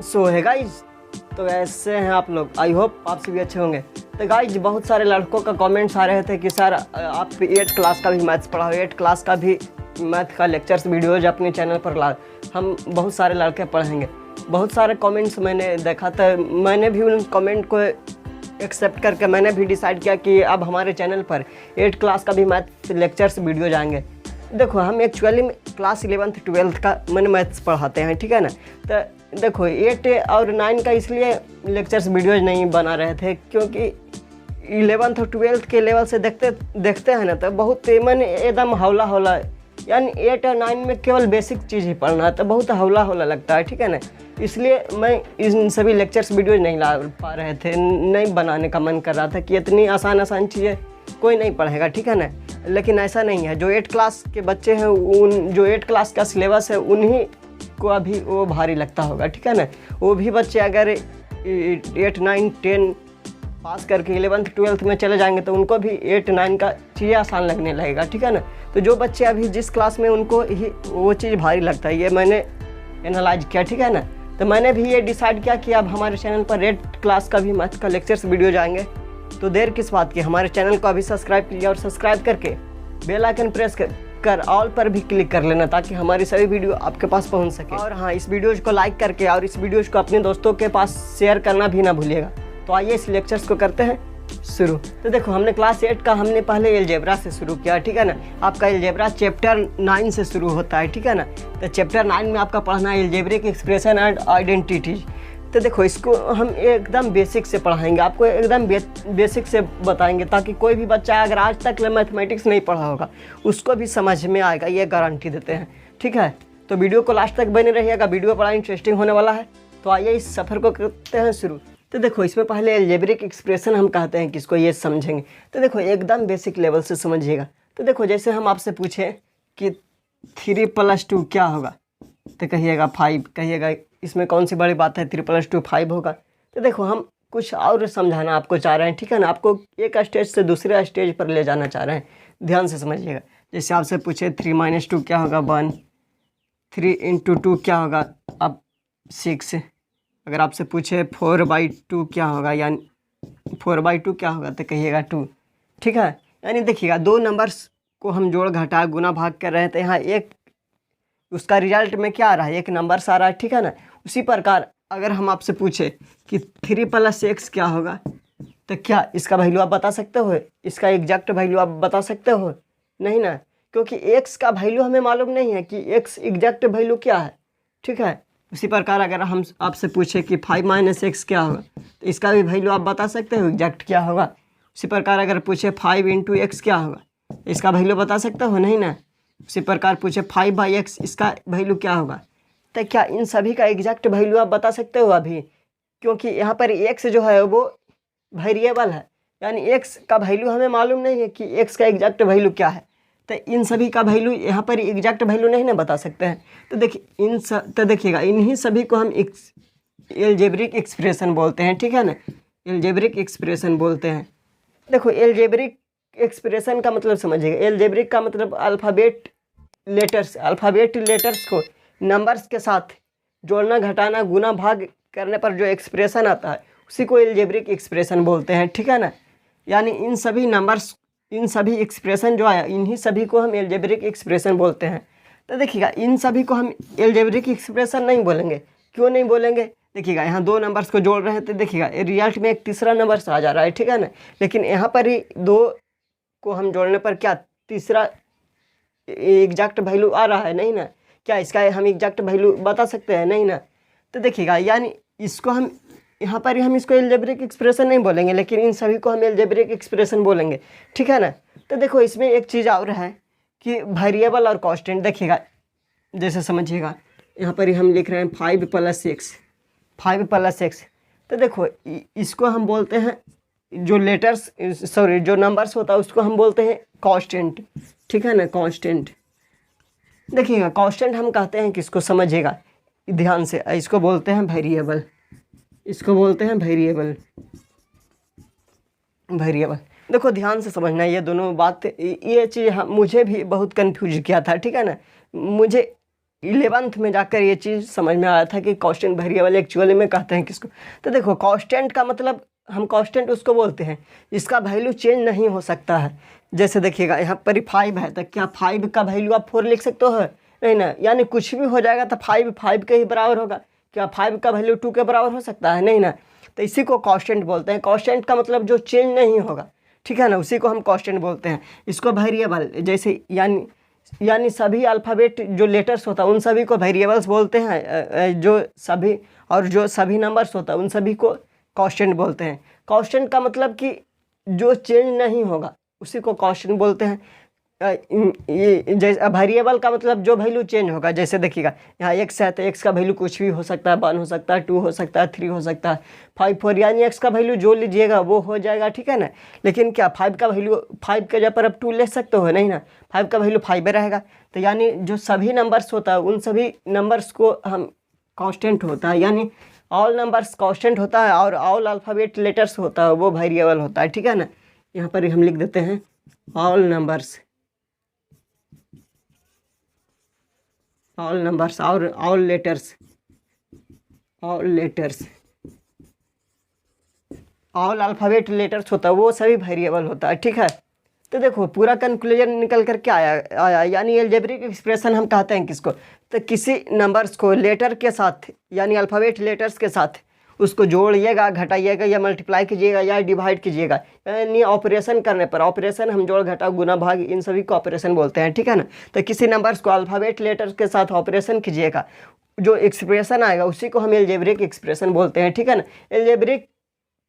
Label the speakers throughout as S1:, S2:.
S1: सो है गाइज, तो ऐसे हैं आप लोग। आई होप आप सभी अच्छे होंगे। तो गाइज बहुत सारे लड़कों का कमेंट्स आ रहे थे कि सर आप 8 क्लास का भी मैथ्स पढ़ाओ, 8 क्लास का भी मैथ का लेक्चर्स वीडियोज अपने चैनल पर ला। हम बहुत सारे लड़के पढ़ेंगे। बहुत सारे कमेंट्स मैंने देखा था, मैंने भी उन कमेंट को एक्सेप्ट करके मैंने भी डिसाइड किया कि अब हमारे चैनल पर 8 क्लास का भी मैथ लेक्चर्स वीडियो जाएंगे। देखो हम एक्चुअली में क्लास 11th 12th का मैंने मैथ्स पढ़ाते हैं, ठीक है ना। तो देखो 8 और 9 का इसलिए लेक्चर्स वीडियोज नहीं बना रहे थे क्योंकि 11th और 12th के लेवल से देखते हैं ना, तो बहुत मैंने एकदम हौला हौला, यानी 8 और 9 में केवल बेसिक चीज़ ही पढ़ना है तो बहुत हौला हौला लगता है, ठीक है ना। इसलिए मैं इन सभी लेक्चर्स वीडियोज नहीं ला पा रहे थे, नहीं बनाने का मन कर रहा था कि इतनी आसान चीज़ें कोई नहीं पढ़ेगा, ठीक है ना। लेकिन ऐसा नहीं है, जो 8 क्लास के बच्चे हैं उन जो 8 क्लास का सिलेबस है उन्हीं को अभी वो भारी लगता होगा, ठीक है ना। वो भी बच्चे अगर 8 9 10 पास करके 11th 12th में चले जाएंगे तो उनको भी 8 9 का चीज़ें आसान लगने लगेगा, ठीक है ना। तो जो बच्चे अभी जिस क्लास में उनको ही वो चीज़ भारी लगता है, ये मैंने एनालाइज किया, ठीक है ना। तो मैंने भी ये डिसाइड किया कि अब हमारे चैनल पर 8 क्लास का भी मैथ का लेक्चर्स वीडियो जाएंगे। तो देर किस बात की, हमारे चैनल को अभी सब्सक्राइब कीजिए और सब्सक्राइब करके बेल आइकन प्रेस कर ऑल पर भी क्लिक कर लेना ताकि हमारी सभी वीडियो आपके पास पहुंच सके। और हाँ, इस वीडियोज़ को लाइक करके और इस वीडियोज़ को अपने दोस्तों के पास शेयर करना भी ना भूलिएगा। तो आइए इस लेक्चर्स को करते हैं शुरू। तो देखो हमने क्लास 8 का हमने पहले एलजेब्रा से शुरू किया, ठीक है ना। आपका एलजेब्रा चैप्टर 9 से शुरू होता है, ठीक है ना। तो चैप्टर 9 में आपका पढ़ना है एलजेब्रिक एक्सप्रेशन एंड आइडेंटिटीज। तो देखो इसको हम एकदम बेसिक से पढ़ाएंगे, आपको एकदम बेसिक से बताएंगे ताकि कोई भी बच्चा अगर आज तक मैथमेटिक्स नहीं पढ़ा होगा उसको भी समझ में आएगा, ये गारंटी देते हैं, ठीक है। तो वीडियो को लास्ट तक बने रहिएगा, वीडियो बड़ा इंटरेस्टिंग होने वाला है। तो आइए इस सफ़र को करते हैं शुरू। तो देखो इसमें पहले एल्जेब्रिक एक्सप्रेशन हम कहते हैं किसको, ये समझेंगे। तो देखो एकदम बेसिक लेवल से समझिएगा। तो देखो जैसे हम आपसे पूछें कि 3 + 2 क्या होगा, तो कहिएगा 5, कहिएगा इसमें कौन सी बड़ी बात है, 3 + 2 5 होगा। तो देखो हम कुछ और समझाना आपको चाह रहे हैं, ठीक है ना। आपको एक स्टेज से दूसरे स्टेज पर ले जाना चाह रहे हैं, ध्यान से समझिएगा। जैसे आपसे पूछे 3 - 2 क्या होगा 1, 3 × 2 क्या होगा अब 6। अगर आपसे पूछे 4/2 क्या होगा, यानी 4/2 क्या होगा, तो कहिएगा 2, ठीक है। यानी देखिएगा दो नंबर्स को हम जोड़ घटा गुना भाग कर रहे हैं तो यहाँ एक उसका रिजल्ट में क्या आ रहा है, एक नंबर्स आ रहा है, ठीक है ना। उसी प्रकार अगर हम आपसे पूछे कि 3 + x क्या होगा, तो क्या इसका वैल्यू आप बता सकते हो, इसका एग्जैक्ट वैल्यू आप बता सकते हो? नहीं ना, क्योंकि x का वैल्यू हमें मालूम नहीं है कि x एग्जैक्ट वैल्यू क्या है, ठीक है। उसी प्रकार अगर हम आपसे पूछे कि 5 - x क्या होगा, तो इसका भी वैल्यू आप बता सकते हो एग्जैक्ट क्या होगा। उसी प्रकार अगर पूछे 5 × x क्या होगा, इसका वैल्यू बता सकते हो? नहीं ना। उसी प्रकार पूछे 5/x इसका वैल्यू क्या होगा, तो क्या इन सभी का एग्जैक्ट वैल्यू आप बता सकते हो अभी? क्योंकि यहाँ पर x जो है वो वेरिएबल है, यानी x का वैल्यू हमें मालूम नहीं है कि x का एग्जैक्ट वैल्यू क्या है। तो इन सभी का वैल्यू यहाँ पर एग्जैक्ट वैल्यू नहीं ना बता सकते हैं। तो देखिए तो देखिएगा इन्हीं सभी को हम एल्जेब्रिक एक्सप्रेशन बोलते हैं, ठीक है ना। एल्जेब्रिक एक्सप्रेशन बोलते हैं। देखो एल्जेब्रिक एक्सप्रेशन का मतलब समझिएगा। एल्जेब्रिक का मतलब अल्फ़ाबेट लेटर्स को नंबर्स के साथ जोड़ना घटाना गुना भाग करने पर जो एक्सप्रेशन आता है उसी को एल्जेब्रिक एक्सप्रेशन बोलते हैं, ठीक है ना। यानी इन सभी नंबर्स, इन सभी एक्सप्रेशन जो आया इन्हीं सभी को हम एल्जेब्रिक एक्सप्रेशन बोलते हैं। तो देखिएगा इन सभी को हम एल्जेब्रिक एक्सप्रेशन नहीं बोलेंगे। क्यों नहीं बोलेंगे? देखिएगा यहाँ 2 नंबर्स को जोड़ रहे हैं तो देखिएगा रिजल्ट में एक तीसरा नंबर आ जा रहा है, ठीक है ना। लेकिन यहाँ पर ही 2 को हम जोड़ने पर क्या तीसरा एग्जैक्ट वैल्यू आ रहा है? नहीं ना। क्या इसका हम एग्जैक्ट वैल्यू बता सकते हैं? नहीं ना। तो देखिएगा यानी इसको हम यहाँ पर हम इसको एल्जेब्रिक एक्सप्रेशन नहीं बोलेंगे, लेकिन इन सभी को हम एल्जेब्रिक एक्सप्रेशन बोलेंगे, ठीक है ना। तो देखो इसमें एक चीज़ और है कि वेरिएबल और कांस्टेंट। देखिएगा जैसे समझिएगा यहाँ पर हम लिख रहे हैं 5 + x। तो देखो इसको हम बोलते हैं जो नंबर्स होता है उसको हम बोलते हैं कांस्टेंट, ठीक है ना, कांस्टेंट। देखिएगा कांस्टेंट हम कहते हैं किसको, समझिएगा ध्यान से, इसको बोलते हैं वेरिएबल, इसको बोलते हैं वेरिएबल। देखो ध्यान से समझना ये दोनों बात, ये चीज़ मुझे भी बहुत कंफ्यूज किया था, ठीक है ना। मुझे 11th में जाकर ये चीज़ समझ में आया था कि कांस्टेंट वेरिएबल एक्चुअली में कहते हैं किसको। तो देखो कांस्टेंट का मतलब हम कांस्टेंट उसको बोलते हैं इसका वैल्यू चेंज नहीं हो सकता है। जैसे देखिएगा यहाँ पर 5 है, तो क्या 5 का वैल्यू आप 4 लिख सकते हो? नहीं ना, यानी कुछ भी हो जाएगा तो 5 के ही बराबर होगा। क्या 5 का वैल्यू 2 के बराबर हो सकता है? नहीं ना। तो इसी को कांस्टेंट बोलते हैं। कांस्टेंट का मतलब जो चेंज नहीं होगा, ठीक है ना, उसी को हम कांस्टेंट बोलते हैं। इसको वेरिएबल जैसे यानी सभी अल्फ़ाबेट जो लेटर्स होता है उन सभी को वेरिएबल्स बोलते हैं, जो सभी नंबर्स होता है उन सभी को कांस्टेंट बोलते हैं। कांस्टेंट का मतलब कि जो चेंज नहीं होगा उसी को कांस्टेंट बोलते हैं। ये जैसे वेरिएबल का मतलब जो वैल्यू चेंज होगा, जैसे देखिएगा यहाँ x है तो x का वैल्यू कुछ भी हो सकता है, 1 हो सकता है, 2 हो सकता है, 3 हो सकता है, 5 4, यानी x का वैल्यू जो लीजिएगा वो हो जाएगा, ठीक है ना। लेकिन क्या 5 का वैल्यू 5 के जगह पर अब 2 ले सकते हो? नहीं ना, 5 का वैल्यू 5 रहेगा। तो यानी जो सभी नंबर्स होता है उन सभी नंबर्स को हम कांस्टेंट होता है, यानी ऑल नंबर्स कांस्टेंट होता है और ऑल अल्फ़ाबेट लेटर्स होता है वो वेरिएबल होता है, ठीक है ना। यहाँ पर हम लिख देते हैं ऑल नंबर्स और all letters all alphabet letters होता है वो सभी वेरिएबल होता है, ठीक है। तो देखो पूरा कंक्लूजन निकल कर के आया यानी अलजेब्रिक एक्सप्रेशन हम कहते हैं किसको? तो किसी नंबर्स को लेटर के साथ यानी अल्फ़ाबेट लेटर्स के साथ उसको जोड़िएगा, घटाइएगा या मल्टीप्लाई कीजिएगा या डिवाइड कीजिएगा, यानी ऑपरेशन करने पर, ऑपरेशन हम जोड़ घटा गुना भाग इन सभी को ऑपरेशन बोलते हैं, ठीक है ना। तो किसी नंबर्स को अल्फ़ाबेट लेटर्स के साथ ऑपरेशन कीजिएगा, जो एक्सप्रेशन आएगा उसी को हम अलजेब्रिक एक्सप्रेशन बोलते हैं, ठीक है ना। अलजेब्रिक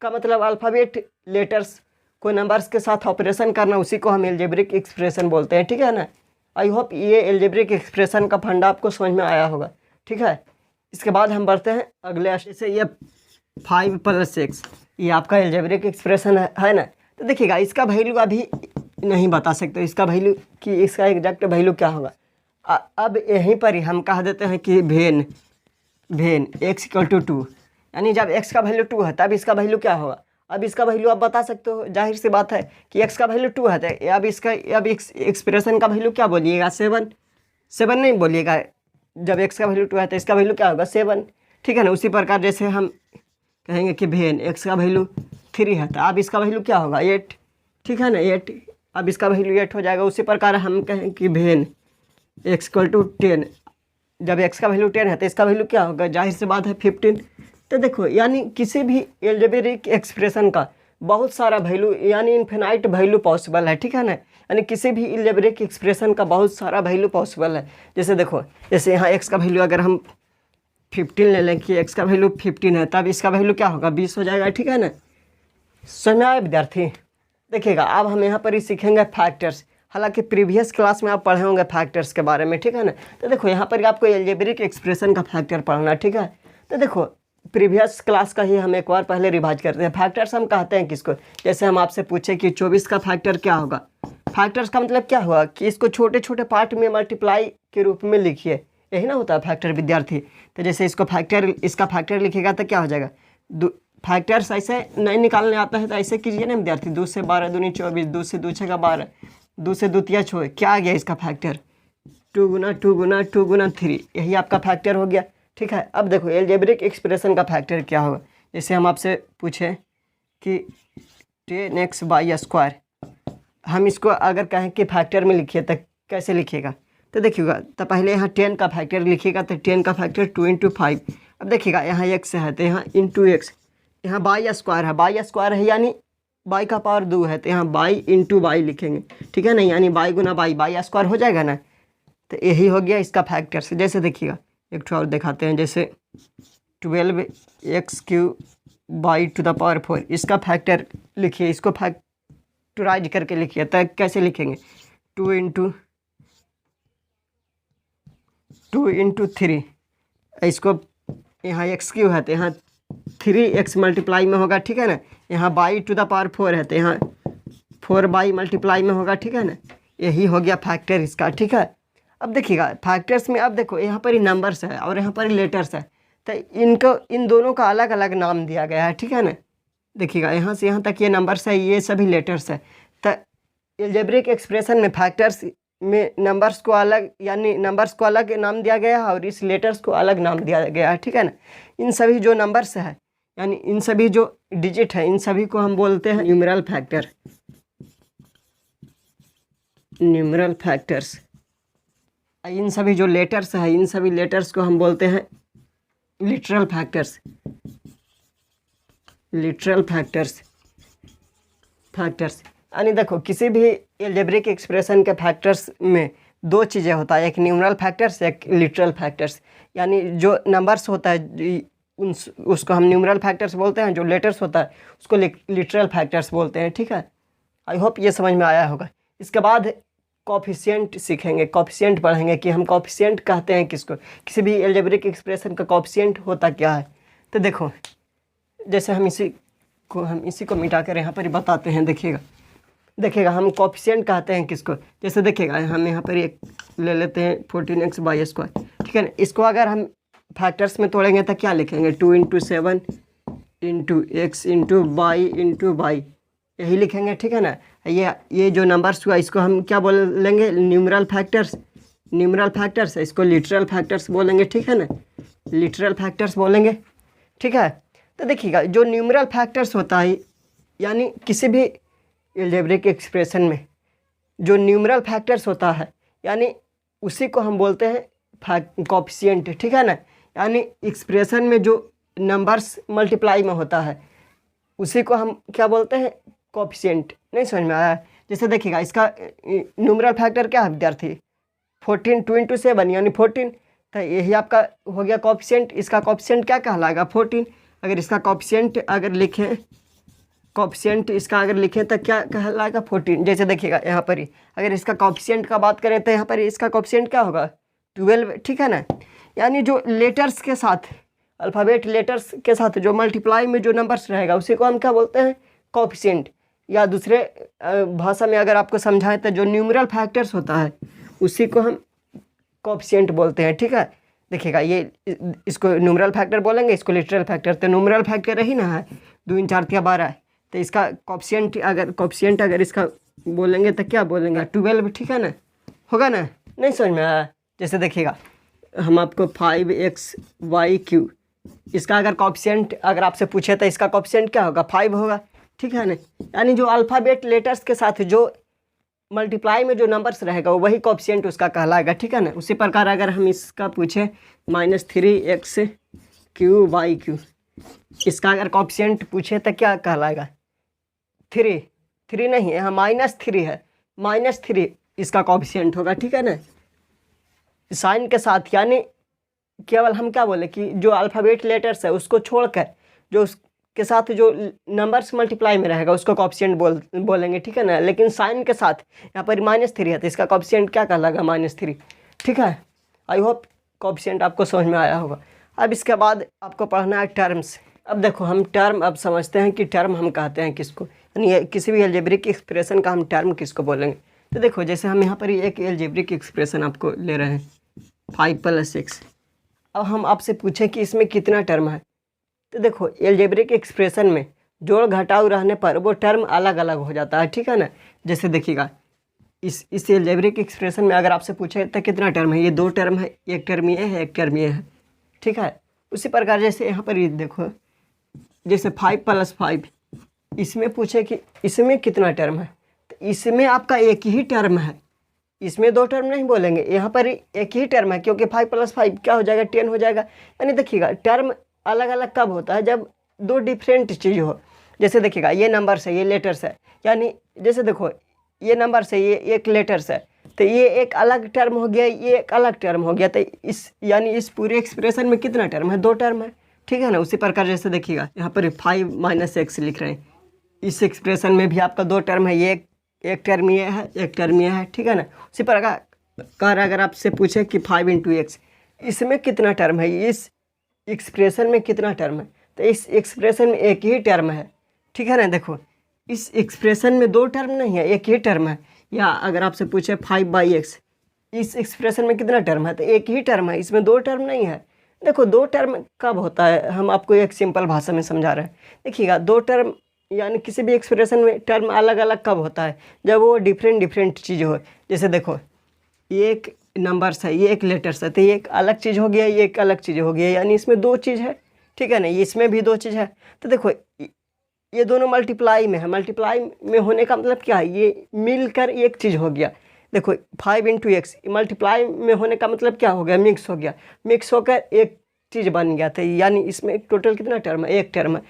S1: का मतलब अल्फ़ाबेट लेटर्स को नंबर्स के साथ ऑपरेशन करना, उसी को हम अलजेब्रिक एक्सप्रेशन बोलते हैं, ठीक है ना। आई होप ये अलजेब्रिक एक्सप्रेशन का फंडा आपको समझ में आया होगा, ठीक है। इसके बाद हम बढ़ते हैं अगले, जैसे ये 5 + 6 ये आपका अलजेब्रिक एक्सप्रेशन है ना। तो देखिएगा इसका वैल्यू अभी नहीं बता सकते, इसका वैल्यू कि इसका एग्जैक्ट वैल्यू क्या होगा। अब यहीं पर ही हम कह देते हैं कि वेन x = 2, यानी जब x का वैल्यू 2 है तब इसका वैल्यू क्या होगा। अब इसका वैल्यू आप बता सकते हो, जाहिर सी बात है कि x का वैल्यू 2 है तो अब एक्सप्रेशन का वैल्यू क्या बोलिएगा? 7 नहीं बोलिएगा। जब x का वैल्यू 2 है तो इसका वैल्यू क्या होगा? 7, ठीक है ना। उसी प्रकार जैसे हम कहेंगे कि वेन x का वैल्यू 3 है तो अब इसका वैल्यू क्या होगा? 8, ठीक है ना, 8। अब इसका वैल्यू 8 हो जाएगा। उसी प्रकार हम कहें कि वेन x = 10, जब x का वैल्यू 10 है तो इसका वैल्यू क्या होगा? जाहिर सी बात है 15। तो देखो यानी किसी भी अलजेब्रिक एक्सप्रेशन का बहुत सारा वैल्यू यानी इन्फिनाइट वैल्यू पॉसिबल है, ठीक है ना। यानी किसी भी अलजेब्रिक एक्सप्रेशन का बहुत सारा वैल्यू पॉसिबल है। जैसे देखो, जैसे यहाँ x का वैल्यू अगर हम 15 ले लें कि x का वैल्यू 15 है तब इसका वैल्यू क्या होगा? 20 हो जाएगा, ठीक है ना। समझ में आया विद्यार्थी? देखिएगा अब हम यहाँ पर ही सीखेंगे फैक्टर्स। हालांकि प्रीवियस क्लास में आप पढ़े होंगे फैक्टर्स के बारे में, ठीक है ना। तो देखो यहाँ पर आपको अलजेब्रिक एक्सप्रेशन का फैक्टर पढ़ना, ठीक है। तो देखो प्रीवियस क्लास का ही हम एक बार पहले रिवाइज करते हैं। फैक्टर्स हम कहते हैं किसको? जैसे हम आपसे पूछे कि 24 का फैक्टर क्या होगा। फैक्टर्स का मतलब क्या हुआ कि इसको छोटे छोटे पार्ट में मल्टीप्लाई के रूप में लिखिए, यही ना होता है फैक्टर विद्यार्थी। तो जैसे इसका फैक्टर लिखिएगा तो क्या हो जाएगा? फैक्टर्स ऐसे नहीं निकालने आता है तो ऐसे कीजिए ना विद्यार्थी, 2 से 12 दूनी 24, 2 से 2 छः 12, 2 से 2 तिया 6, क्या आ गया इसका फैक्टर? 2 × 2 × 2 × 3, यही आपका फैक्टर हो गया, ठीक है। अब देखो अलजेब्रिक एक्सप्रेशन का फैक्टर क्या होगा। जैसे हम आपसे पूछें कि 10x/², हम इसको अगर कहें कि फैक्टर में लिखिए तो कैसे लिखिएगा? तो देखिएगा, तो पहले यहाँ 10 का फैक्टर लिखिएगा तो 10 का फैक्टर 2 × 5। अब देखिएगा यहाँ x है तो यहाँ × x, यहाँ y² है यानी y का पावर 2 है तो यहाँ y × y लिखेंगे, ठीक है ना। यानी y × y² हो जाएगा ना। तो यही हो गया इसका फैक्टर से। जैसे देखिएगा एक ठो और दिखाते हैं, जैसे 12x³ 4, इसका फैक्टर लिखिए, इसको फैक्टराइज करके लिखिए। तो कैसे लिखेंगे? 2 × 3, इसको यहाँ x³ है तो यहाँ 3x मल्टीप्लाई में होगा, ठीक है ना। यहाँ y⁴ है तो यहाँ 4y मल्टीप्लाई में होगा, ठीक है ना। यही हो गया फैक्टर इसका, ठीक है। अब देखिएगा फैक्टर्स में, अब देखो यहाँ पर ही नंबर्स है और यहाँ पर ही लेटर्स है, तो इन दोनों का अलग अलग नाम दिया गया है, ठीक है ना। देखिएगा यहाँ से यहाँ तक ये नंबर्स है, ये सभी लेटर्स है। तो अलजेब्रिक एक्सप्रेशन में फैक्टर्स में नंबर्स को अलग, यानी नंबर्स को अलग नाम दिया गया है और इस लेटर्स को अलग नाम दिया गया है, ठीक है ना। इन सभी जो नंबर्स है, यानी इन सभी जो डिजिट है, इन सभी को हम बोलते हैं न्यूमरल फैक्टर, न्यूमरल फैक्टर्स। इन सभी जो लेटर्स है, इन सभी लेटर्स को हम बोलते हैं literal factors, literal factors, factors. यानी देखो किसी भी एल्जेब्रिक एक्सप्रेशन के फैक्टर्स में दो चीज़ें होता है, एक न्यूमरल फैक्टर्स, एक लिटरल फैक्टर्स। यानी जो नंबर्स होता है उसको हम न्यूमरल फैक्टर्स बोलते हैं, जो लेटर्स होता है उसको लिटरल फैक्टर्स बोलते हैं, ठीक है। आई होप ये समझ में आया होगा। इसके बाद कॉफिशिएंट सीखेंगे, कॉफिशिएंट पढ़ेंगे कि हम कॉफिशिएंट कहते हैं किसको, किसी भी एल्जेब्रिक एक्सप्रेशन का कॉफिशिएंट होता क्या है। तो देखो जैसे हम इसी को मिटा कर यहाँ पर बताते हैं। देखिएगा हम कॉफिशिएंट कहते हैं किसको, जैसे देखिएगा हम यहाँ पर एक ले लेते हैं 14x/², ठीक है ना। इसको अगर हम फैक्टर्स में तोड़ेंगे तो क्या लिखेंगे, 2 × 7 × x × y, यही लिखेंगे, ठीक है ना। ये जो नंबर्स हुआ इसको हम क्या बोलेंगे, न्यूमरल फैक्टर्स, न्यूमरल फैक्टर्स। इसको लिटरल फैक्टर्स बोलेंगे, ठीक है ना, लिटरल फैक्टर्स बोलेंगे, ठीक है। तो देखिएगा जो न्यूमरल फैक्टर्स होता है, यानी किसी भी एल्जेब्रिक एक्सप्रेशन में जो न्यूमरल फैक्टर्स होता है, यानी उसी को हम बोलते हैं कॉफिशिएंट, ठीक है ना। यानी एक्सप्रेशन में जो नंबर्स मल्टीप्लाई में होता है उसी को हम क्या बोलते हैं, कॉफिशिएंट। नहीं समझ में आया। जैसे देखिएगा इसका न्यूमरल फैक्टर क्या है विद्यार्थी, 14, 2 × 7 यानी 14, तो यही आपका हो गया कॉफिशिएंट। इसका कॉफिशिएंट क्या कहलाएगा, 14। अगर इसका कॉफिशिएंट अगर लिखें, कॉफिशिएंट इसका अगर लिखें तो क्या कहलाएगा, 14। जैसे देखिएगा यहाँ पर ही अगर इसका कॉफिशिएंट का बात करें तो यहाँ पर इसका कॉफिशिएंट क्या होगा, 12, ठीक है ना। यानी जो लेटर्स के साथ, अल्फ़ाबेट लेटर्स के साथ जो मल्टीप्लाई में जो नंबर्स रहेगा उसी को हम क्या बोलते हैं, कॉफिशिएंट। या दूसरे भाषा में अगर आपको समझाएं तो जो न्यूमरल फैक्टर्स होता है उसी को हम कॉफिशिएंट बोलते हैं, ठीक है। देखिएगा ये इसको न्यूमरल फैक्टर बोलेंगे, इसको लिटरल फैक्टर। तो न्यूमरल फैक्टर ही ना है, 2 × 4 = 12, तो इसका कॉफिशिएंट अगर इसका बोलेंगे तो क्या बोलेंगे, 12, ठीक है ना, होगा ना। नहीं समझ में आया। जैसे देखिएगा हम आपको 5xy³ इसका अगर कॉफिशिएंट अगर आपसे पूछे तो इसका कॉफिशिएंट क्या होगा, 5 होगा, ठीक है ना। यानी जो अल्फ़ाबेट लेटर्स के साथ जो मल्टीप्लाई में जो नंबर्स रहेगा वही कॉफिशिएंट उसका कहलाएगा, ठीक है ना। उसी प्रकार अगर हम इसका पूछे -3x³ इसका अगर कॉफिशिएंट पूछे तो क्या कहलाएगा, 3 नहीं है, यहाँ -3 है, -3 इसका कॉफिशिएंट होगा, ठीक है ना, साइन के साथ। यानी केवल हम क्या बोले कि जो अल्फ़ाबेट लेटर्स है उसको छोड़कर जो उसके साथ जो नंबर्स मल्टीप्लाई में रहेगा उसको कॉफिशिएंट बोलेंगे, ठीक है ना। लेकिन साइन के साथ यहाँ पर -3 है तो इसका कॉफिशिएंट क्या कहलाएगा, -3, ठीक है। आई होप कॉफिशिएंट आपको समझ में आया होगा। अब इसके बाद आपको पढ़ना है टर्म्स। अब देखो हम टर्म अब समझते हैं कि टर्म हम कहते हैं किसको, यानी किसी भी एल्जेब्रिक एक्सप्रेशन का हम टर्म किसको बोलेंगे। तो देखो जैसे हम यहाँ पर एक एल्जेब्रिक एक्सप्रेशन आपको ले रहे हैं 5 + x। अब हम आपसे पूछें कि इसमें कितना टर्म है, तो देखो एल्जेब्रिक एक्सप्रेशन में जोड़ घटाव रहने पर वो टर्म अलग अलग हो जाता है, ठीक है ना। जैसे देखिएगा इस एल्जेब्रिक एक्सप्रेशन में अगर आपसे पूछे तो कितना टर्म है, ये 2 टर्म है, एक टर्म ये है, एक टर्म ये है, ठीक है। उसी प्रकार जैसे यहाँ पर ये देखो जैसे 5 + 5 इसमें पूछे कि इसमें कितना टर्म है, तो इसमें आपका एक ही टर्म है, इसमें 2 टर्म नहीं बोलेंगे, यहाँ पर एक ही टर्म है क्योंकि 5 + 5 क्या हो जाएगा, 10 हो जाएगा। यानी देखिएगा टर्म अलग अलग कब होता है, जब 2 डिफरेंट चीज़ हो। जैसे देखिएगा ये नंबर्स है, ये लेटर्स है, यानी जैसे देखो ये नंबर्स है, ये एक लेटर्स है, तो ये एक अलग टर्म हो गया, ये एक अलग टर्म हो गया। तो यानी इस पूरे एक्सप्रेशन में कितना टर्म है, 2 टर्म है, ठीक है ना। उसी प्रकार जैसे देखिएगा यहाँ पर 5 - x लिख रहे हैं, इस एक्सप्रेशन में भी आपका 2 टर्म है, ये एक टर्म ये है, एक टर्म ये है, ठीक है ना। उसी प्रकार अगर आपसे पूछे कि 5 × x इसमें कितना टर्म है, इस एक्सप्रेशन में कितना टर्म है, तो इस एक्सप्रेशन में एक ही टर्म है, ठीक है ना। देखो इस एक्सप्रेशन में 2 टर्म नहीं है, एक ही टर्म है। या अगर आपसे पूछे 5/x इस एक्सप्रेशन में कितना टर्म है, तो एक ही टर्म है, इसमें 2 टर्म नहीं है। देखो 2 टर्म कब होता है, हम आपको एक सिंपल भाषा में समझा रहे हैं। देखिएगा 2 टर्म यानी किसी भी एक्सप्रेशन में टर्म अलग अलग कब होता है, जब वो डिफरेंट चीज़ हो। जैसे देखो ये एक नंबर्स है, ये एक लेटर्स है, तो ये एक अलग चीज़ हो गया, ये एक अलग चीज़ हो गया, यानी इसमें दो चीज़ है, ठीक है ना। इसमें भी दो चीज़ है। तो देखो ये दोनों मल्टीप्लाई में है, मल्टीप्लाई में होने का मतलब क्या है, ये मिलकर एक चीज़ हो गया। देखो 5 इंटू एक्स मल्टीप्लाई में होने का मतलब क्या हो गया, मिक्स हो गया, मिक्स होकर एक चीज़ बन गया था, यानी इसमें टोटल कितना टर्म है, एक टर्म है।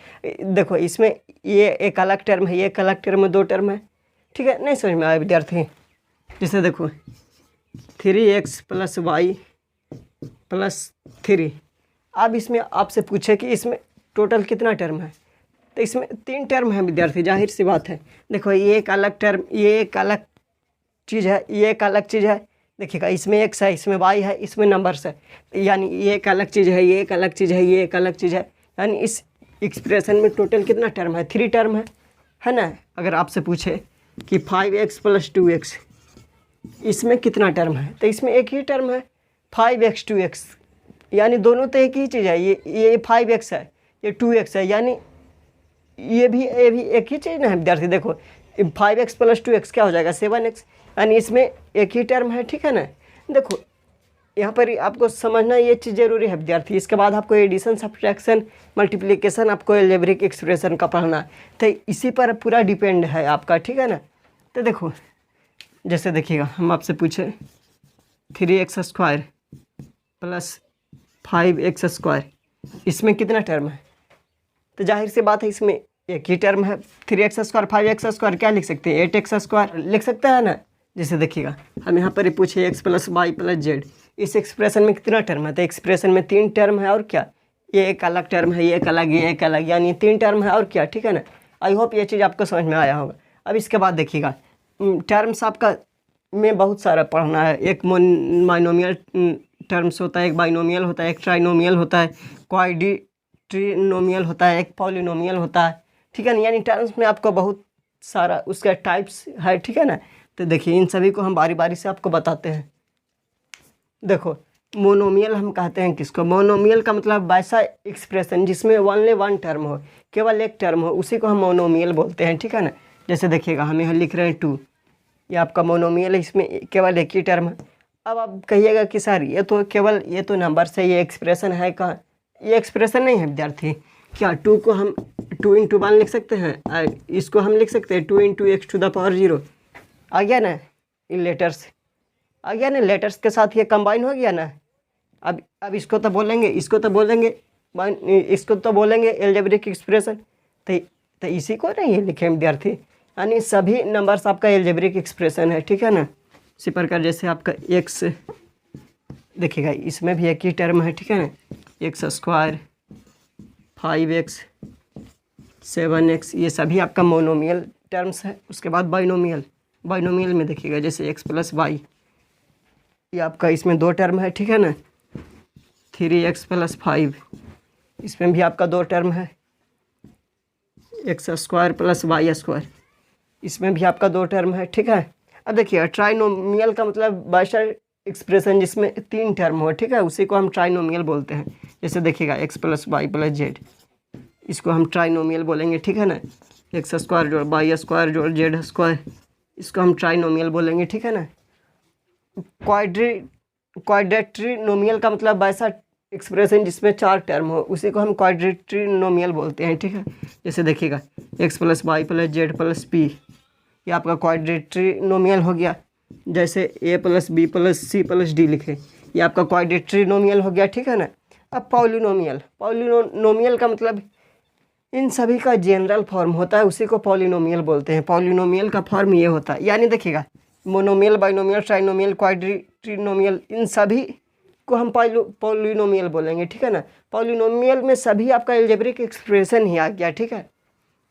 S1: देखो इसमें ये एक अलग टर्म है, ये एक अलग टर्म है, दो टर्म है, ठीक है। नहीं समझ में आया विद्यार्थी? जैसे देखो 3x + y + 3, अब इसमें आपसे पूछे कि इसमें टोटल कितना टर्म है, तो इसमें 3 टर्म है विद्यार्थी, जाहिर सी बात है। देखो ये एक अलग टर्म, ये एक अलग चीज़ है, ये एक अलग चीज़ है। देखिएगा इसमें x है, इसमें y है, इसमें नंबर्स है, यानी ये एक अलग चीज़ है, ये एक अलग चीज़ है, ये एक अलग चीज़ है, यानी इस एक्सप्रेशन में टोटल कितना टर्म है, 3 टर्म है ना। अगर आपसे पूछे कि 5x + 2x इसमें कितना टर्म है, तो इसमें एक ही टर्म है 5x 2x, यानी दोनों तो एक ही चीज़ है। ये 5x है, ये 2x है, यानी ये भी एक ही चीज़ ना है विद्यार्थी। देखो 5x + 2x क्या हो जाएगा, 7x, यानी इसमें एक ही टर्म है, ठीक है ना। देखो यहाँ पर आपको समझना ये चीज़ ज़रूरी है विद्यार्थी। इसके बाद आपको एडिशन, सब्ट्रैक्शन, मल्टीप्लिकेशन, आपको अलजेब्रिक एक्सप्रेशन का पढ़ना है, तो इसी पर पूरा डिपेंड है आपका, ठीक है ना। तो देखो जैसे देखिएगा हम आपसे पूछे 3x² + 5x², इसमें कितना टर्म है, तो जाहिर सी बात है इसमें एक ही टर्म है। 3x² 5x² क्या लिख सकते हैं, 8x² लिख सकते हैं ना। जैसे देखिएगा हम यहाँ पर ही पूछे x + y + z, इस एक्सप्रेशन में कितना टर्म है, तो एक्सप्रेशन में 3 टर्म है, और क्या, ये एक अलग टर्म है, ये एक अलग, ये एक अलग, यानी 3 टर्म है, और क्या, ठीक है ना। आई होप ये चीज़ आपको समझ में आया होगा। अब इसके बाद देखिएगा टर्म्स आपका में बहुत सारा पढ़ना है। एक माइनोमियल टर्म्स होता है, एक बाइनोमियल होता है, एक ट्राइनोमियल होता है, क्वाड्रिनोमियल होता है, एक पॉलिनोमियल होता है, ठीक है ना। यानी टर्म्स में आपको बहुत सारा उसका टाइप्स है, ठीक है ना। तो देखिए इन सभी को हम बारी बारी से आपको बताते हैं। देखो मोनोमियल हम कहते हैं किसको, मोनोमियल का मतलब वैसा एक्सप्रेशन जिसमें ओनली 1 टर्म हो, केवल एक टर्म हो, उसी को हम मोनोमियल बोलते हैं, ठीक है ना। जैसे देखिएगा हम यहाँ लिख रहे हैं 2, ये आपका मोनोमियल है, इसमें केवल एक ही टर्म है। अब आप कहिएगा कि सर ये तो केवल ये तो नंबर से, ये एक्सप्रेशन है कहाँ, ये एक्सप्रेशन नहीं है विद्यार्थी। क्या 2 को हम 2 × 1 लिख सकते हैं, इसको हम लिख सकते हैं 2 × x⁴ आ गया ना, इन लेटर्स आ गया ना, लेटर्स के साथ ये कंबाइन हो गया ना। अब इसको तो बोलेंगे, इसको तो बोलेंगे, इसको तो बोलेंगे अलजेब्रिक एक्सप्रेशन, तो इसी को नहीं लिखे विद्यार्थी, यानी सभी नंबर्स आपका अलजेब्रिक एक्सप्रेशन है, ठीक है ना। इसी प्रकार जैसे आपका x देखिएगा इसमें भी एक ही टर्म है, ठीक है ना, x², 5x, 7x, ये सभी आपका मोनोमियल टर्म्स है। उसके बाद बाइनोमियल में देखिएगा जैसे x + y, ये आपका इसमें 2 टर्म है, ठीक है ना। 3x + 5, इसमें भी आपका 2 टर्म है, x² + y², इसमें भी आपका 2 टर्म है, ठीक है। अब देखिए ट्राइनोमियल का मतलब वैसा एक्सप्रेशन जिसमें 3 टर्म हो, ठीक है, उसी को हम ट्राइनोमियल बोलते हैं। जैसे देखिएगा x + y + z, इसको हम ट्राइनोमियल बोलेंगे, ठीक है ना। x² + y² + z², इसको हम ट्राइनोमियल बोलेंगे, ठीक है ना। क्वाड्रेट्रिनोमियल का मतलब वैसा एक्सप्रेशन जिसमें 4 टर्म हो, उसी को हम क्वाड्रेट्रिनोमियल बोलते हैं, ठीक है। जैसे देखिएगा x + y + z + p, ये आपका क्वाड्रेट्रिनोमियल हो गया। जैसे a + b + c + d लिखे, ये आपका क्वाड्रेट्रिनोमियल हो गया, ठीक है ना। अब पॉलिनोमियल का मतलब इन सभी का जनरल फॉर्म होता है, उसी को पॉलिनोमियल बोलते हैं। पॉलिनोमियल का फॉर्म ये होता है, यानी देखिएगा मोनोमियल, बाइनोमियल, ट्राइनोमियल, क्वाड्रिनोमियल, इन सभी को हम पॉलिनोमियल बोलेंगे, ठीक है ना। पॉलिनोमियल में सभी आपका अलजेब्रिक एक्सप्रेशन ही आ गया, ठीक है,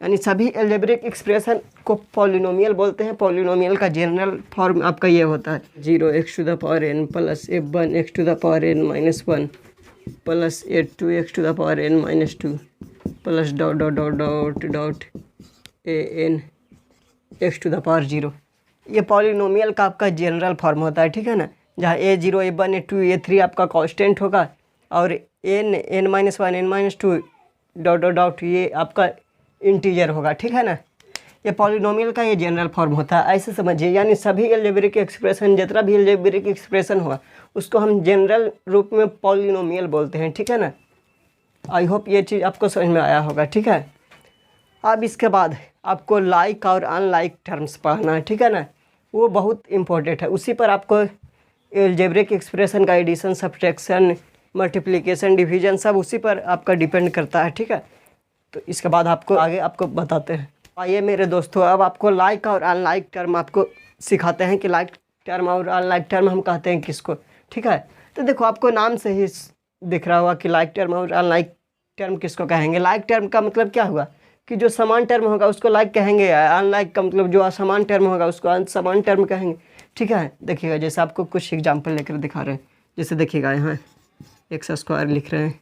S1: यानी सभी अलजेब्रिक एक्सप्रेशन को पॉलिनोमियल बोलते हैं। पॉलिनोमियल का जनरल फॉर्म आपका ये होता है 0x⁴n + f1x⁴n - 1 + 8 2x⁴n - 2 + ... an x⁴0, ये पॉलिनोमियल का आपका जनरल फॉर्म होता है, ठीक है ना। जहाँ a0, a1, a2, a3 आपका कांस्टेंट होगा, और n, n-1, n-2 ... ये आपका इंटीजर होगा, ठीक है ना। ये पॉलिनोमियल का ये जनरल फॉर्म होता है, ऐसे समझिए। यानी सभी अलजेब्रिक एक्सप्रेशन, जितना भी अलजेब्रिक एक्सप्रेशन हुआ उसको हम जनरल रूप में पॉलिनोमियल बोलते हैं, ठीक है ना। आई होप ये चीज़ आपको समझ में आया होगा, ठीक है। अब इसके बाद आपको लाइक और अनलाइक टर्म्स पढ़ना है, ठीक है ना। वो बहुत इम्पोर्टेंट है, उसी पर आपको अलजेब्रिक एक्सप्रेशन का एडिशन, सब्ट्रैक्शन, मल्टीप्लिकेशन, डिवीजन सब उसी पर आपका डिपेंड करता है, ठीक है। तो इसके बाद आपको आगे आपको बताते हैं। आइए मेरे दोस्तों, अब आपको लाइक और अनलाइक टर्म आपको सिखाते हैं कि लाइक टर्म और अनलाइक टर्म हम कहते हैं किसको, ठीक है। तो देखो आपको नाम से ही दिख रहा होगा कि लाइक टर्म और अनलाइक टर्म किसको कहेंगे। लाइक टर्म का मतलब क्या हुआ कि जो समान टर्म होगा उसको लाइक कहेंगे, अनलाइक का मतलब जो असमान टर्म होगा उसको असमान टर्म कहेंगे, ठीक है। देखिएगा जैसे आपको कुछ एग्जाम्पल लेकर दिखा रहे हैं, जैसे देखिएगा यहाँ एक्स स्क्वायर लिख रहे हैं,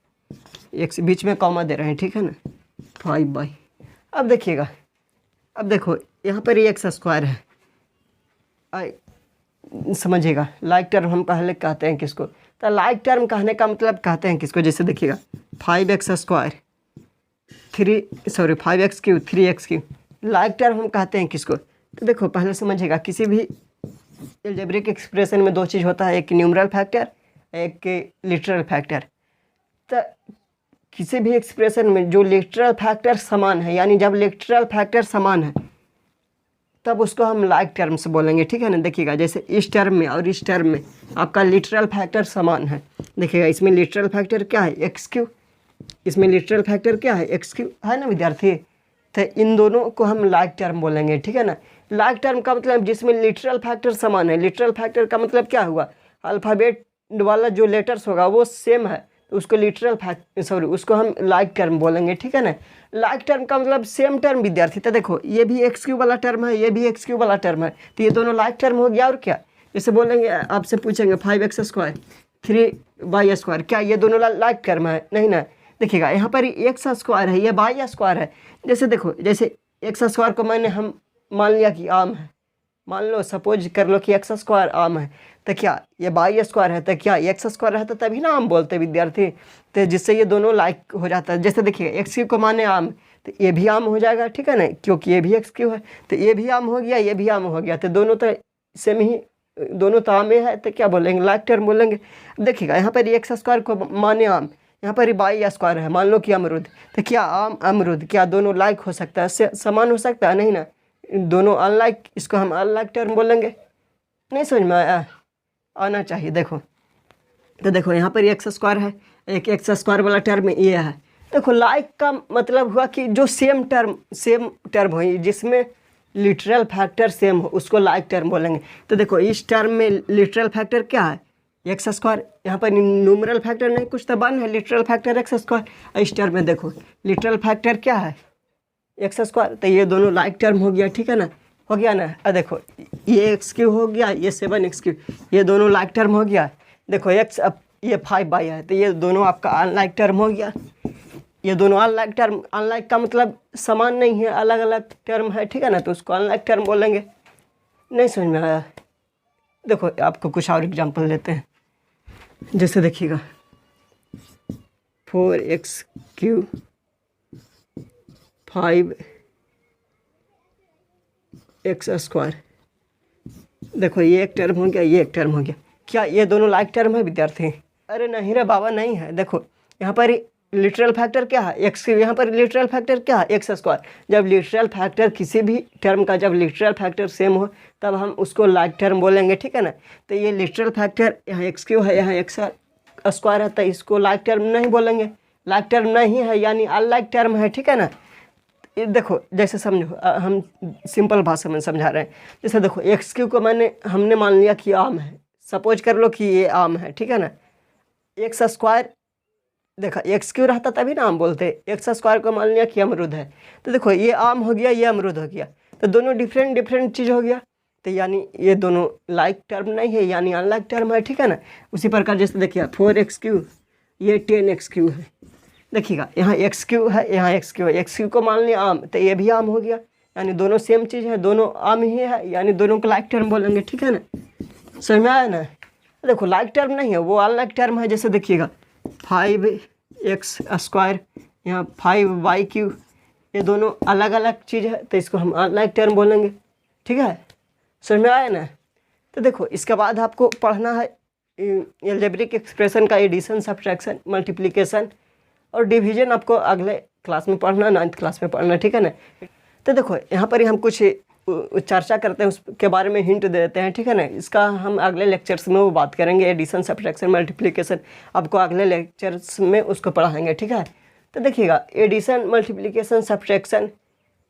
S1: एक्स बीच में कॉमा दे रहे हैं, ठीक है ना, 5/। अब देखिएगा, अब देखो यहाँ पर ये एक्स स्क्वायर है, समझिएगा। लाइक टर्म हम पहले कहते हैं किसको, तो लाइक टर्म कहने का मतलब कहते हैं किसको, जैसे देखिएगा 5x square 5x³ 3x³, like term हम कहते हैं किसको। तो देखो पहले समझिएगा, किसी भी अलजेब्रिक एक्सप्रेशन में दो चीज़ होता है, एक न्यूमरल फैक्टर, एक लिटरल फैक्टर। तो किसी भी एक्सप्रेशन में जो लिटरल फैक्टर समान है, यानी जब लिटरल फैक्टर समान है तब उसको हम लाइक टर्म से बोलेंगे, ठीक है ना। देखिएगा जैसे इस टर्म में और इस टर्म में आपका लिटरल फैक्टर समान है। देखिएगा इसमें लिटरल फैक्टर क्या है, x³, इसमें लिटरल फैक्टर क्या है, x³ है ना विद्यार्थी। तो इन दोनों को हम लाइक टर्म बोलेंगे, ठीक है ना। लाइक टर्म का मतलब जिसमें लिटरल फैक्टर समान है। लिटरल फैक्टर का मतलब क्या हुआ, अल्फ़ाबेट वाला जो लेटर्स होगा वो सेम है, तो उसको उसको हम लाइक टर्म बोलेंगे, ठीक है ना। लाइक टर्म का मतलब सेम टर्म विद्यार्थी। तो देखो ये भी x³ वाला टर्म है, ये भी x³ वाला टर्म है, तो ये दोनों लाइक टर्म हो गया। और क्या, जैसे बोलेंगे आपसे पूछेंगे 5x स्क्वायर 3y स्क्वायर, क्या ये दोनों लाइक टर्म है, नहीं ना। देखिएगा यहाँ पर एक्स स्क्वायर है, ये y स्क्वायर है। जैसे देखो, जैसे एक्स स्क्वायर को मैंने हम मान लिया कि आम है, मान लो सपोज कर लो कि एक्स स्क्वायर आम है, तो क्या ये y स्क्वायर है, तो क्या एक्स स्क्वायर है, तो तभी ना आम बोलते विद्यार्थी। तो जिससे ये दोनों लाइक हो जाता है। जैसे देखिए x³ को माने आम, तो ये भी आम हो जाएगा, ठीक है ना, क्योंकि ये भी x³ है, तो ये भी आम हो गया, ये भी आम हो गया, तो दोनों तो सेम ही, दोनों तो आम है, तो क्या बोलेंगे, लाइक टर्म बोलेंगे। देखिएगा यहाँ पर एक्स स्क्वायर को माने आम, यहाँ पर y स्क्वायर है, मान लो कि अमरूद, तो क्या आम अमरूद क्या दोनों लाइक हो सकता है, समान हो सकता है, नहीं ना, दोनों अनलाइक, इसको हम अनलाइक टर्म बोलेंगे। नहीं समझ में आना चाहिए। देखो तो देखो यहाँ पर एक्स स्क्वायर है, एक एक्स स्क्वायर वाला टर्म ये है। देखो लाइक का मतलब हुआ कि जो सेम टर्म हो, जिसमें लिटरल फैक्टर सेम हो, उसको लाइक टर्म बोलेंगे। तो देखो इस टर्म में लिटरल फैक्टर क्या है, एक्स स्क्वायर, यहाँ पर न्यूमरल फैक्टर नहीं कुछ तो बन है, लिटरल फैक्टर एक्स स्क्वायर। इस टर्म में देखो लिटरल फैक्टर क्या है, एक्स स्क्वायर, तो ये दोनों लाइक टर्म हो गया, ठीक है ना, हो गया ना। देखो ये x³ हो गया, ये 7x³, ये दोनों लाइक टर्म हो गया। देखो x, अब ये 5y है, तो ये दोनों आपका अनलाइक टर्म हो गया। ये दोनों अनलाइक टर्म, अनलाइक का मतलब समान नहीं है, अलग अलग टर्म है, ठीक है ना, तो उसको अनलाइक टर्म बोलेंगे। नहीं समझ में आया। देखो आपको कुछ और एग्जांपल देते हैं, जैसे देखिएगा 4x³ 5x स्क्वायर, देखो ये एक टर्म हो गया, ये एक टर्म हो गया, क्या ये दोनों लाइक टर्म है विद्यार्थी। अरे नहीं रे बाबा, नहीं है। देखो यहाँ पर लिटरल फैक्टर क्या है, x, यहाँ पर लिटरल फैक्टर क्या है, एक्स स्क्वायर। जब लिटरल फैक्टर किसी भी टर्म का जब लिटरल फैक्टर सेम हो तब हम उसको लाइक टर्म बोलेंगे, ठीक है ना। तो ये लिटरल फैक्टर यहाँ x³ है, यहाँ एक्स स्क्वायर है, तो इसको लाइक टर्म नहीं बोलेंगे, लाइक टर्म नहीं है, यानी अनलाइक टर्म है, ठीक है ना। ये देखो जैसे समझो, हम सिंपल भाषा में समझा रहे हैं। जैसे देखो x³ को हमने मान लिया कि आम है, सपोज कर लो कि ये आम है, ठीक है ना। एक्स स्क्वायर, देखा x³ रहता तभी ना आम बोलते, एक्स स्क्वायर को मान लिया कि अमरूद है, तो देखो ये आम हो गया, ये अमरूद हो गया, तो दोनों डिफरेंट चीज़ हो गया, तो यानी ये दोनों लाइक टर्म नहीं है, यानी अनलाइक टर्म है, ठीक है ना। उसी प्रकार जैसे देखिए 4x³ ये 10x³ है, देखिएगा यहाँ x³ है, यहाँ x³ है, x³ को मान लिया आम, तो ये भी आम हो गया, यानी दोनों सेम चीज़ है, दोनों आम ही है, यानी दोनों को लाइक टर्म बोलेंगे, ठीक है ना। समझ में आया ना। देखो लाइक टर्म नहीं है, वो अनलाइक टर्म है। जैसे देखिएगा 5x स्क्वायर, यहाँ 5y³ ये दोनों अलग अलग चीज़ है, तो इसको हम अनलाइक टर्म बोलेंगे। ठीक है, समझ में आया ना। तो देखो इसके बाद आपको पढ़ना है अलजेब्रिक एक्सप्रेशन का एडिशन, सब्ट्रैक्शन, मल्टीप्लिकेशन और डिवीजन आपको अगले क्लास में पढ़ना, 9th क्लास में पढ़ना। ठीक है ना। तो देखो यहाँ पर ही हम कुछ चर्चा करते हैं, उसके बारे में हिंट दे देते हैं। ठीक है ना। इसका हम अगले लेक्चर्स में वो बात करेंगे, एडिशन, सब्ट्रैक्शन, मल्टीप्लिकेशन आपको अगले लेक्चर्स में उसको पढ़ाएंगे। ठीक है। तो देखिएगा एडिशन, मल्टीप्लिकेशन, सब्ट्रैक्शन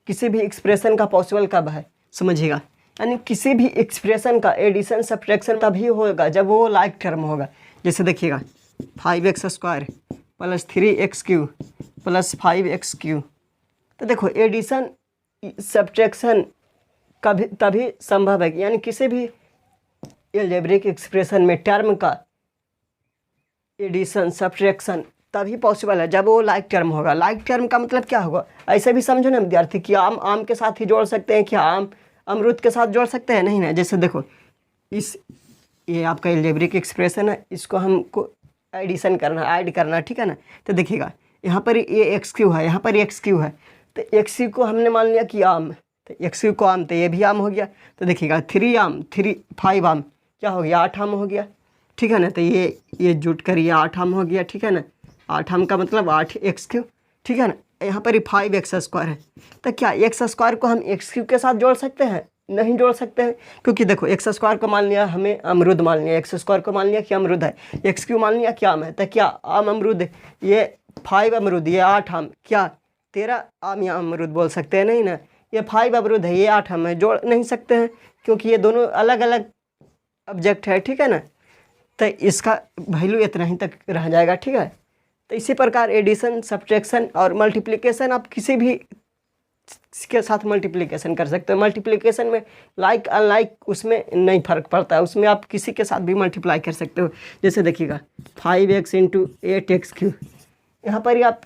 S1: किसी भी एक्सप्रेशन का पॉसिबल कब है, समझिएगा। यानी किसी भी एक्सप्रेशन का एडिशन सब्ट्रैक्शन तभी होगा जब वो लाइक टर्म होगा। जैसे देखिएगा 5x² + 3x³ + 5x³ तो देखो एडिशन सब्ट्रैक्शन कभी तभी संभव है, यानी किसी भी अलजेब्रिक एक्सप्रेशन में टर्म का एडिशन सब्ट्रैक्शन तभी पॉसिबल है जब वो लाइक टर्म होगा। लाइक टर्म का मतलब क्या होगा, ऐसे भी समझो ना विद्यार्थी कि आम आम के साथ ही जोड़ सकते हैं, क्या आम अमरूद के साथ जोड़ सकते हैं, नहीं ना। जैसे देखो ये आपका अलजेब्रिक एक्सप्रेशन है, इसको हमको एडिशन करना, ऐड करना। ठीक है ना। तो देखिएगा यहाँ पर ये x³ है, यहाँ पर x³ है, तो x³ को हमने मान लिया कि आम, तो x³ को आम, तो ये भी आम हो गया। तो देखिएगा 3 आम 5 आम क्या हो गया, 8 आम हो गया। ठीक है ना। तो ये जुट कर ये 8 आम हो गया। ठीक है ना। 8 आम का मतलब 8x³। ठीक है ना। यहाँ पर ही 5x² है, तो क्या x² को हम x³ के साथ जोड़ सकते हैं, नहीं जोड़ सकते हैं, क्योंकि देखो x² को मान लिया हमें अमरूद मान लिया, x² को मान लिया कि अमरूद है, x³ मान लिया कि आम है, तो क्या आम अमरूद, ये 5 अमरूद, ये 8 आम, क्या 13 आम या अमरूद बोल सकते हैं, नहीं ना। ये 5 अमरूद है, ये 8 आम है, जोड़ नहीं सकते हैं क्योंकि ये दोनों अलग अलग ऑब्जेक्ट है। ठीक है ना। तो इसका वैल्यू इतना ही तक रह जाएगा। ठीक है। तो इसी प्रकार एडिशन, सब्ट्रैक्शन और मल्टीप्लिकेशन आप किसी भी के साथ मल्टीप्लिकेशन कर सकते हो। मल्टीप्लिकेशन में लाइक अनलाइक उसमें नहीं फ़र्क पड़ता है, उसमें आप किसी के साथ भी मल्टीप्लाई कर सकते हो। जैसे देखिएगा 5x × 8x³, यहाँ पर ही आप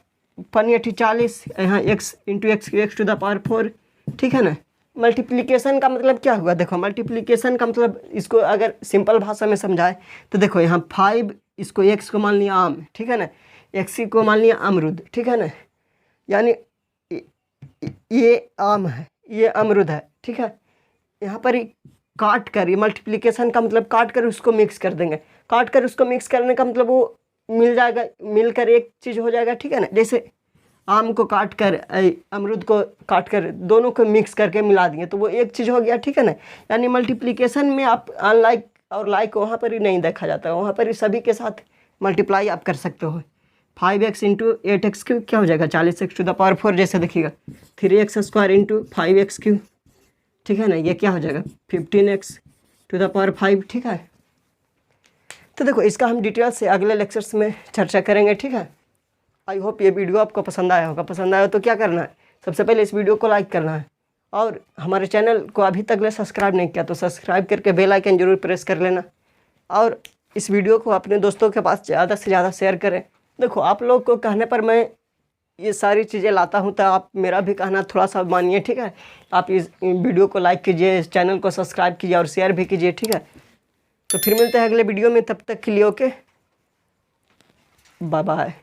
S1: 40, यहाँ x × x⁴। ठीक है ना। मल्टीप्लिकेशन का मतलब क्या हुआ, देखो मल्टीप्लिकेशन का मतलब इसको अगर सिंपल भाषा में समझाए तो देखो यहाँ 5 इसको x को मान लिया आम, ठीक है ना, x को मान लिया अमरूद। ठीक है ना। यानी ये आम है, ये अमरूद है। ठीक है। यहाँ पर ही काट कर, ये मल्टीप्लिकेशन का मतलब काट कर उसको मिक्स कर देंगे, काट कर उसको मिक्स करने का मतलब वो मिल जाएगा, मिलकर एक चीज़ हो जाएगा। ठीक है ना। जैसे आम को काट कर अमरूद को काट कर दोनों को मिक्स करके मिला दिए तो वो एक चीज़ हो गया। ठीक है ना। यानी मल्टीप्लिकेशन में आप अनलाइक और लाइक वहाँ पर ही नहीं देखा जाता है, वहाँ पर ही सभी के साथ मल्टीप्लाई आप कर सकते हो। 5x × 8x³ क्या हो जाएगा, 40x⁴। जैसे देखिएगा 3x² × 5x³। ठीक है ना। ये क्या हो जाएगा 15x⁵। ठीक है। तो देखो इसका हम डिटेल से अगले लेक्चर्स में चर्चा करेंगे। ठीक है। आई होप ये वीडियो आपको पसंद आया होगा। पसंद आया तो क्या करना है, सबसे पहले इस वीडियो को लाइक करना है, और हमारे चैनल को अभी तक ले सब्सक्राइब नहीं किया तो सब्सक्राइब करके बेल आइकन जरूर प्रेस कर लेना, और इस वीडियो को अपने दोस्तों के पास ज़्यादा से ज़्यादा शेयर करें। देखो आप लोग को कहने पर मैं ये सारी चीज़ें लाता हूँ, तो आप मेरा भी कहना थोड़ा सा मानिए। ठीक है। आप इस वीडियो को लाइक कीजिए, इस चैनल को सब्सक्राइब कीजिए और शेयर भी कीजिए। ठीक है। तो फिर मिलते हैं अगले वीडियो में, तब तक के लिए ओके, बाय बाय।